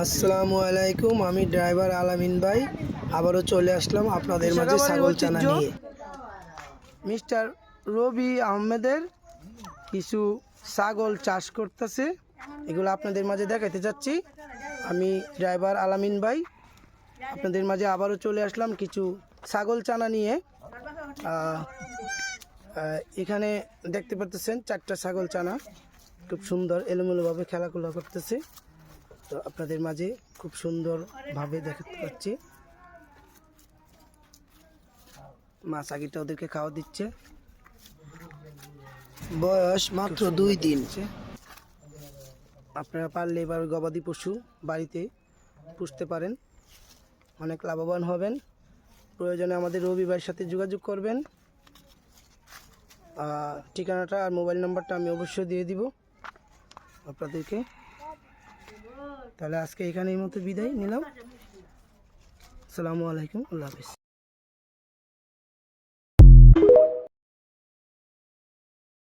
আসসালামু আলাইকুম, আমি ড্রাইভার আলামিন ভাই আবারও চলে আসলাম আপনাদের মাঝে ছাগল চানা নিয়ে। মিস্টার রবি আহমেদের কিছু ছাগল চাষ করতেছে, এগুলো আপনাদের মাঝে দেখাতে যাচ্ছি। আমি ড্রাইভার আলামিন ভাই আপনাদের মাঝে আবারও চলে আসলাম কিছু ছাগল চানা নিয়ে। এখানে দেখতে পাচ্ছেন 4টা ছাগল চানা খুব সুন্দর এলোমেলোভাবে খেলাধুলা করতেছে। তো আপনাদের মাঝে খুব সুন্দরভাবে দেখাতে পাচ্ছি। মা চাগিটা ওদেরকে খাওয়া দিচ্ছে। বয়স মাত্র 2 দিন। আপনারা পারলে এবার গবাদি পশু বাড়িতে পুষতে পারেন, অনেক লাভবান হবেন। প্রয়োজনে আমাদের রবি ভাইয়ের সাথে যোগাযোগ করবেন। ঠিকানাটা আর মোবাইল নাম্বারটা আমি অবশ্যই দিয়ে দিব আপনাদেরকে। তাহলে আজকে এখানে এই মতো বিদায় নিলাম। আসসালামু আলাইকুম, আল্লাহ হাফিজ।